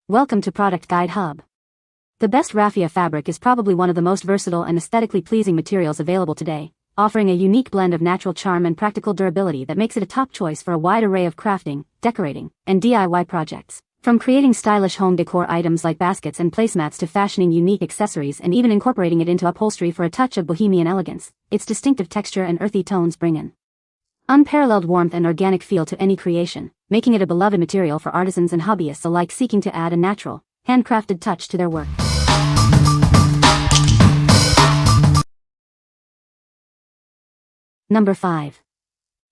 Welcome to Product Guide Hub. The best raffia fabric is probably one of the most versatile and aesthetically pleasing materials available today, offering a unique blend of natural charm and practical durability that makes it a top choice for a wide array of crafting, decorating, and DIY projects. From creating stylish home decor items like baskets and placemats to fashioning unique accessories and even incorporating it into upholstery for a touch of bohemian elegance, its distinctive texture and earthy tones bring an unparalleled warmth and organic feel to any creation, making it a beloved material for artisans and hobbyists alike seeking to add a natural, handcrafted touch to their work. Number 5.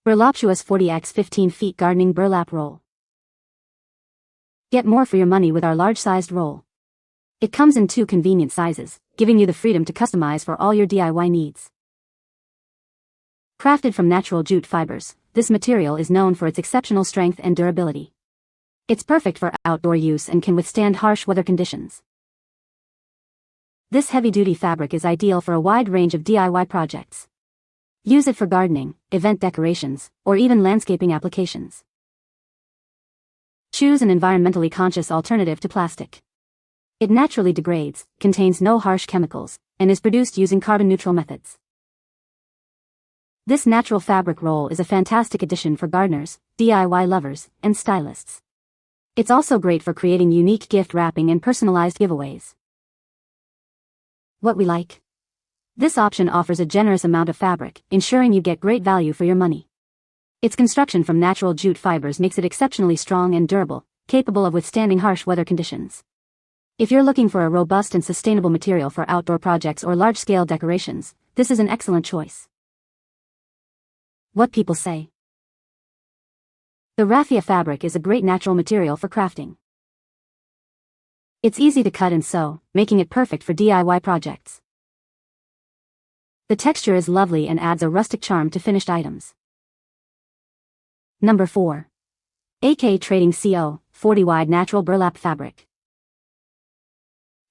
Burloptuous 40x 15 feet gardening burlap roll. Get more for your money with our large-sized roll. It comes in 2 convenient sizes, giving you the freedom to customize for all your DIY needs. Crafted from natural jute fibers, this material is known for its exceptional strength and durability. It's perfect for outdoor use and can withstand harsh weather conditions. This heavy-duty fabric is ideal for a wide range of DIY projects. Use it for gardening, event decorations, or even landscaping applications. Choose an environmentally conscious alternative to plastic. It naturally degrades, contains no harsh chemicals, and is produced using carbon-neutral methods. This natural fabric roll is a fantastic addition for gardeners, DIY lovers, and stylists. It's also great for creating unique gift wrapping and personalized giveaways. What we like? This option offers a generous amount of fabric, ensuring you get great value for your money. Its construction from natural jute fibers makes it exceptionally strong and durable, capable of withstanding harsh weather conditions. If you're looking for a robust and sustainable material for outdoor projects or large-scale decorations, this is an excellent choice. What people say. The raffia fabric is a great natural material for crafting. It's easy to cut and sew, making it perfect for DIY projects. The texture is lovely and adds a rustic charm to finished items. Number 4. AK Trading CO 40 wide natural burlap fabric.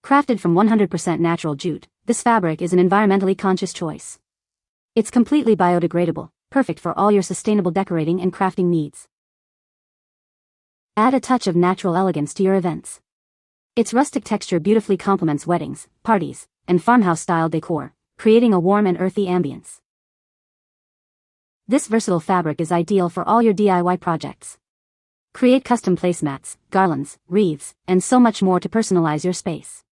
Crafted from 100% natural jute, this fabric is an environmentally conscious choice. It's completely biodegradable, perfect for all your sustainable decorating and crafting needs. Add a touch of natural elegance to your events. Its rustic texture beautifully complements weddings, parties, and farmhouse-style decor, creating a warm and earthy ambience. This versatile fabric is ideal for all your DIY projects. Create custom placemats, garlands, wreaths, and so much more to personalize your space.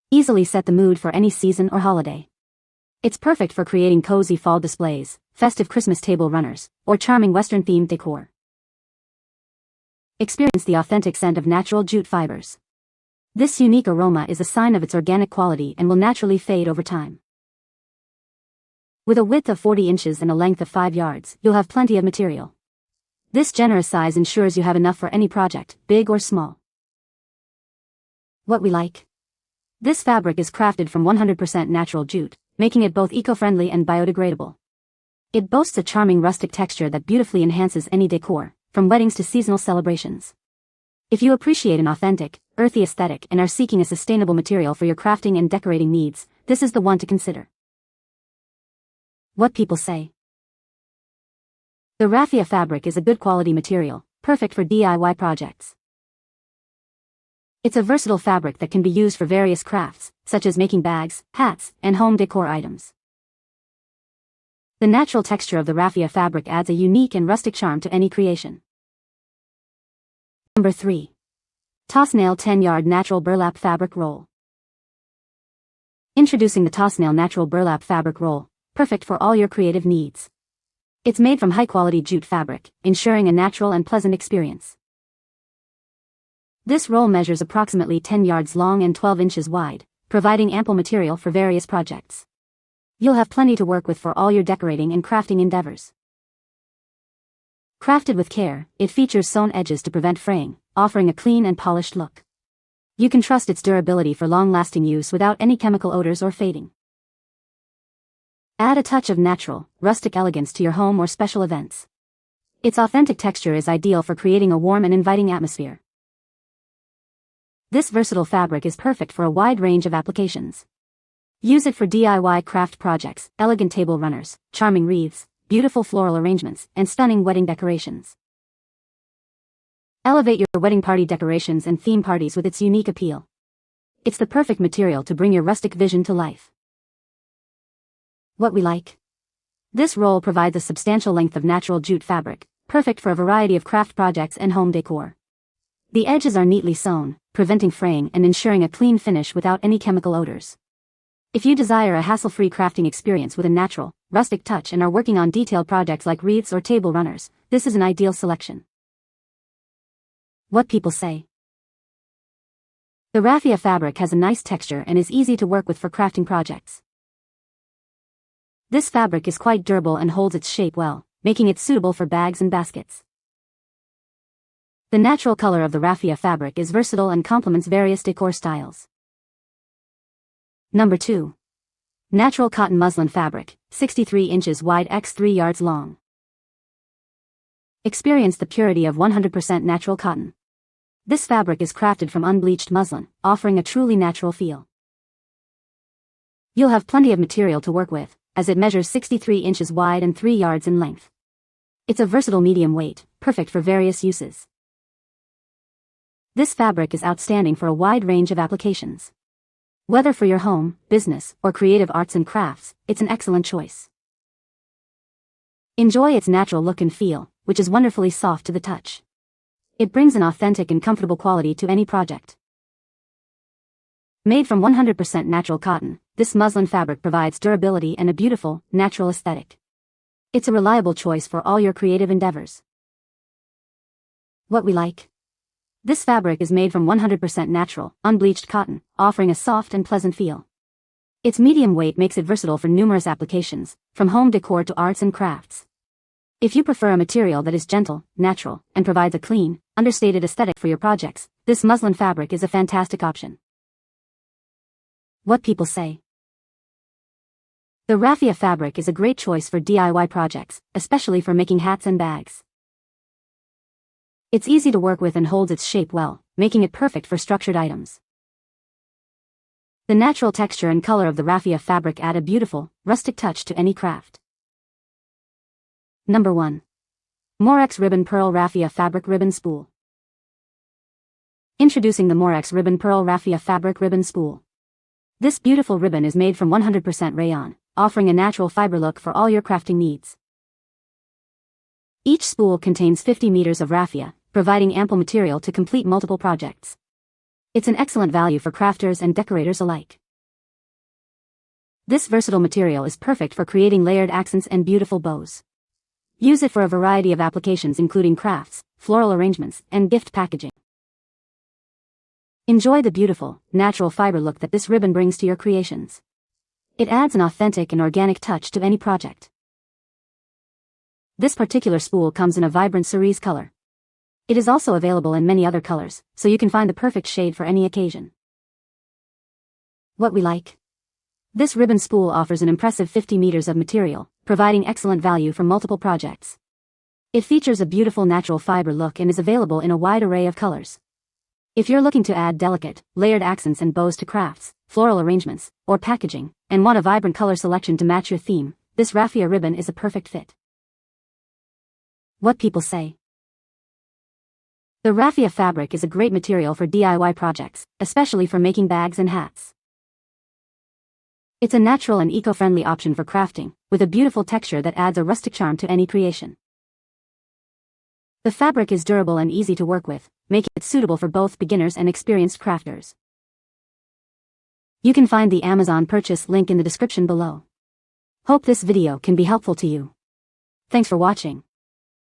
Easily set the mood for any season or holiday. It's perfect for creating cozy fall displays, festive Christmas table runners, or charming Western-themed decor. Experience the authentic scent of natural jute fibers. This unique aroma is a sign of its organic quality and will naturally fade over time. With a width of 40 inches and a length of 5 yards, you'll have plenty of material. This generous size ensures you have enough for any project, big or small. What we like? This fabric is crafted from 100% natural jute, making it both eco-friendly and biodegradable. It boasts a charming rustic texture that beautifully enhances any decor, from weddings to seasonal celebrations. If you appreciate an authentic, earthy aesthetic and are seeking a sustainable material for your crafting and decorating needs, this is the one to consider. What people say. The raffia fabric is a good quality material, perfect for DIY projects. It's a versatile fabric that can be used for various crafts, such as making bags, hats, and home decor items. The natural texture of the raffia fabric adds a unique and rustic charm to any creation. Number 3. Tosnail 10-yard natural burlap fabric roll. Introducing the Tosnail natural burlap fabric roll, perfect for all your creative needs. It's made from high-quality jute fabric, ensuring a natural and pleasant experience. This roll measures approximately 10 yards long and 12 inches wide, providing ample material for various projects. You'll have plenty to work with for all your decorating and crafting endeavors. Crafted with care, it features sewn edges to prevent fraying, offering a clean and polished look. You can trust its durability for long-lasting use without any chemical odors or fading. Add a touch of natural, rustic elegance to your home or special events. Its authentic texture is ideal for creating a warm and inviting atmosphere. This versatile fabric is perfect for a wide range of applications. Use it for DIY craft projects, elegant table runners, charming wreaths, beautiful floral arrangements, and stunning wedding decorations. Elevate your wedding party decorations and theme parties with its unique appeal. It's the perfect material to bring your rustic vision to life. What we like. This roll provides a substantial length of natural jute fabric, perfect for a variety of craft projects and home decor. The edges are neatly sewn, preventing fraying and ensuring a clean finish without any chemical odors. If you desire a hassle-free crafting experience with a natural, rustic touch and are working on detailed projects like wreaths or table runners, this is an ideal selection. What people say. The raffia fabric has a nice texture and is easy to work with for crafting projects. This fabric is quite durable and holds its shape well, making it suitable for bags and baskets. The natural color of the raffia fabric is versatile and complements various decor styles. Number 2. Natural cotton muslin fabric, 63 inches wide x 3 yards long. Experience the purity of 100% natural cotton. This fabric is crafted from unbleached muslin, offering a truly natural feel. You'll have plenty of material to work with, as it measures 63 inches wide and 3 yards in length. It's a versatile medium weight, perfect for various uses. This fabric is outstanding for a wide range of applications. Whether for your home, business, or creative arts and crafts, it's an excellent choice. Enjoy its natural look and feel, which is wonderfully soft to the touch. It brings an authentic and comfortable quality to any project. Made from 100% natural cotton, this muslin fabric provides durability and a beautiful, natural aesthetic. It's a reliable choice for all your creative endeavors. What we like. This fabric is made from 100% natural, unbleached cotton, offering a soft and pleasant feel. Its medium weight makes it versatile for numerous applications, from home decor to arts and crafts. If you prefer a material that is gentle, natural, and provides a clean, understated aesthetic for your projects, this muslin fabric is a fantastic option. What people say. The raffia fabric is a great choice for DIY projects, especially for making hats and bags. It's easy to work with and holds its shape well, making it perfect for structured items. The natural texture and color of the raffia fabric add a beautiful, rustic touch to any craft. Number 1. Morex Ribbon Pearl Raffia Fabric Ribbon Spool. Introducing the Morex Ribbon Pearl Raffia Fabric Ribbon Spool. This beautiful ribbon is made from 100% rayon, offering a natural fiber look for all your crafting needs. Each spool contains 50 meters of raffia, providing ample material to complete multiple projects. It's an excellent value for crafters and decorators alike. This versatile material is perfect for creating layered accents and beautiful bows. Use it for a variety of applications including crafts, floral arrangements, and gift packaging. Enjoy the beautiful, natural fiber look that this ribbon brings to your creations. It adds an authentic and organic touch to any project. This particular spool comes in a vibrant cerise color. It is also available in many other colors, so you can find the perfect shade for any occasion. What we like. This ribbon spool offers an impressive 50 meters of material, providing excellent value for multiple projects. It features a beautiful natural fiber look and is available in a wide array of colors. If you're looking to add delicate, layered accents and bows to crafts, floral arrangements, or packaging, and want a vibrant color selection to match your theme, this raffia ribbon is a perfect fit. What people say. The raffia fabric is a great material for DIY projects, especially for making bags and hats. It's a natural and eco-friendly option for crafting, with a beautiful texture that adds a rustic charm to any creation. The fabric is durable and easy to work with, making it suitable for both beginners and experienced crafters. You can find the Amazon purchase link in the description below. Hope this video can be helpful to you. Thanks for watching.